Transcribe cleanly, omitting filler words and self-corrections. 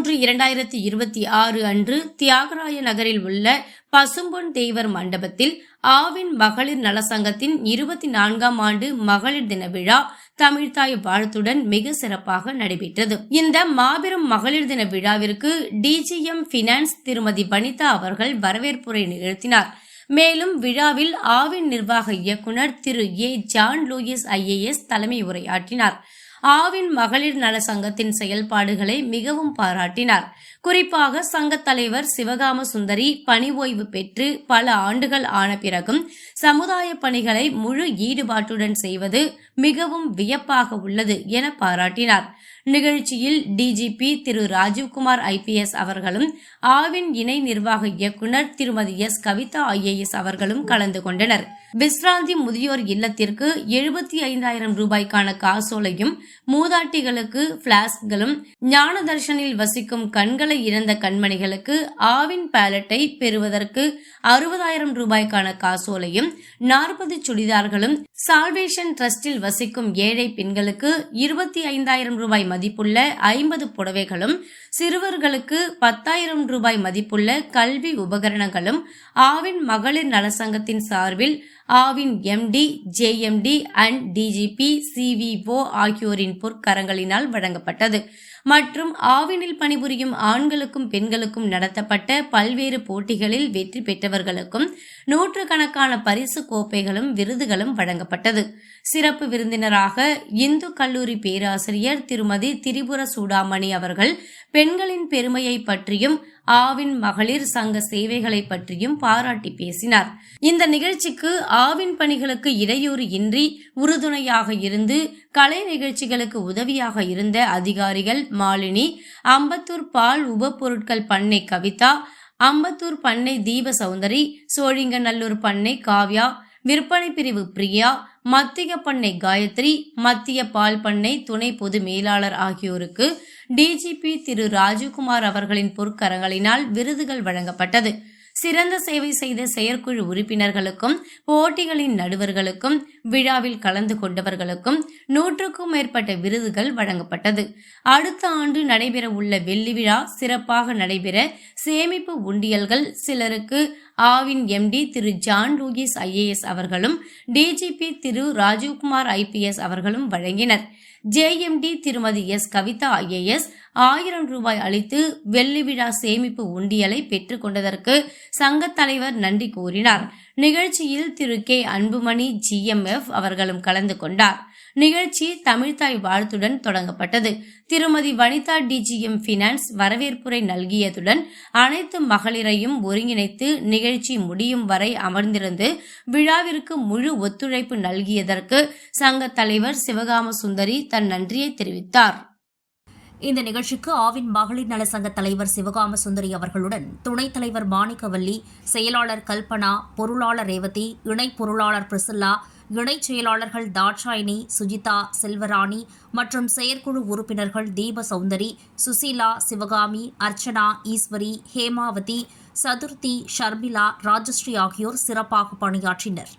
10-3-2026 அன்று தியாகராய நகரில் உள்ள பசும்பொன் தேவர் மண்டபத்தில் ஆவின் மகளிர் நலசங்கத்தின் 24ஆம் ஆண்டு மகளிர் தின விழா தமிழ்தாய் வாழ்த்துடன் மிக சிறப்பாக நடைபெற்றது. இந்த மாபெரும் மகளிர் தின விழாவிற்கு டிஜிஎம் பினான்ஸ் திருமதி வனிதா அவர்கள் வரவேற்புரை நிகழ்த்தினார். மேலும் விழாவில் ஆவின் நிர்வாக இயக்குனர் திரு ஏ ஜான் லூயிஸ் IAS தலைமை உரையாற்றினார். ஆவின் மகளிர் நல சங்கத்தின் செயல்பாடுகளை மிகவும் பாராட்டினார். குறிப்பாக சங்க தலைவர் சிவகாம சுந்தரி பணி ஓய்வு பெற்று பல ஆண்டுகள் ஆன பிறகும் சமுதாய பணிகளை முழு ஈடுபாட்டுடன் செய்வது மிகவும் வியப்பாக உள்ளது என பாராட்டினார். நிகழ்ச்சியில் டிஜிபி திரு ராஜீவ்குமார் IPS அவர்களும் ஆவின் இணை நிர்வாக இயக்குனர் திருமதி எஸ் கவிதா IAS அவர்களும் கலந்து கொண்டனர். விஸ்ராந்தி முதியோர் இல்லத்திற்கு 75,000 ரூபாய்க்கான காசோலையும், மூதாட்டிகளுக்கு பிளாஸ்களும், ஞான தர்ஷனில் வசிக்கும் கண்களை இழந்த கண்மணிகளுக்கு ஆவின் பேலட்டை பெறுவதற்கு 60,000 ரூபாய்க்கான காசோலையும், 40 சுடிதார்களும், சால்வேஷன் டிரஸ்டில் வசிக்கும் ஏழை பெண்களுக்கு 25,000 ரூபாய் மதிப்புள்ள 50 புடவைகளும், சிறுவர்களுக்கு 10,000 ரூபாய் மதிப்புள்ள கல்வி உபகரணங்களும் ஆவின் மகளிர் நலசங்கத்தின் சார்பில் Aavin MD, JMD and DGP, CVO ஆகியோரின் பொற்கரங்களினால் வழங்கப்பட்டது. மற்றும் ஆவினில் பணிபுரியும் ஆண்களுக்கும் பெண்களுக்கும் நடத்தப்பட்ட பல்வேறு போட்டிகளில் வெற்றி பெற்றவர்களுக்கும் நூற்றுக்கணக்கான பரிசு கோப்பைகளும் விருதுகளும் வழங்கப்பட்டது. சிறப்பு விருந்தினராக இந்து கல்லூரி பேராசிரியர் திருமதி திரிபுர சூடாமணி அவர்கள் பெண்களின் பெருமையை பற்றியும் ஆவின் மகளிர் சங்க சேவைகளை பற்றியும் பாராட்டி பேசினார். இந்த நிகழ்ச்சிக்கு ஆவின் பணிகளுக்கு இடையூறு இன்றி உறுதுணையாக இருந்து கலை நிகழ்ச்சிகளுக்கு உதவியாக இருந்த அதிகாரிகள் மாலினி, அம்பத்தூர் பால் உப பொருட்கள் பண்ணை கவிதா, அம்பத்தூர் பண்ணை தீப சௌந்தரி, சோழிங்கநல்லூர் பண்ணை காவ்யா, விற்பனை பிரிவு பிரியா, மத்திய பண்ணை காயத்ரி, மத்திய பால் பண்ணை துணை பொது மேலாளர் ஆகியோருக்கு டிஜிபி திரு ராஜீவ்குமார் அவர்களின் பொற்கரங்களினால் விருதுகள் வழங்கப்பட்டது. சிறந்த சேவை செய்த செயற்குழு உறுப்பினர்களுக்கும், போட்டிகளின் நடுவர்களுக்கும், விழாவில் கலந்து கொண்டவர்களுக்கும் 100க்கும் மேற்பட்ட விருதுகள் வழங்கப்பட்டது. அடுத்த ஆண்டு நடைபெற உள்ள வெள்ளி விழா சிறப்பாக நடைபெற சேமிப்பு உண்டியல்கள் சிலருக்கு ஆவின் MD திரு ஜான் லூயிஸ் IAS அவர்களும் டிஜிபி திரு ராஜீவ்குமார் IPS அவர்களும் வழங்கினர். JMD திருமதி எஸ் கவிதா IAS 1000 ரூபாய் அளித்து வெள்ளி விழா சேமிப்பு உண்டியலை பெற்றுக் கொண்டதற்கு சங்க தலைவர் நன்றி கூறினார். நிகழ்ச்சியில் திரு கே அன்புமணி GMF அவர்களும் கலந்து கொண்டார். நிகழ்ச்சி தமிழ்தாய் வாழ்த்துடன் தொடங்கப்பட்டது. திருமதி வனிதா DGM பினான்ஸ் வரவேற்புரை நல்கியதுடன் அனைத்து மகளிரையும் ஒருங்கிணைத்து நிகழ்ச்சி முடியும் வரை அமர்ந்திருந்து விழாவிற்கு முழு ஒத்துழைப்பு நல்கியதற்கு சங்க தலைவர் சிவகாம சுந்தரி தன் நன்றியை தெரிவித்தார். இந்த நிகழ்ச்சிக்கு ஆவின் மகளிர் நல சங்க தலைவர் சிவகாம சுந்தரி அவர்களுடன் துணைத் தலைவர் மாணிக்கவல்லி, செயலாளர் கல்பனா, பொருளாளர் ரேவதி, இணை பொருளாளர் பிரிசில்லா, இணைச் செயலாளர்கள் தாட்சாயினி, சுஜிதா, செல்வராணி மற்றும் செயற்குழு உறுப்பினர்கள் தீப சௌந்தரி, சுசீலா, சிவகாமி, அர்ச்சனா, ஈஸ்வரி, ஹேமாவதி, சதுர்த்தி, ஷர்மிளா, ராஜஸ்ரீ ஆகியோர் சிறப்பாக பணியாற்றினர்.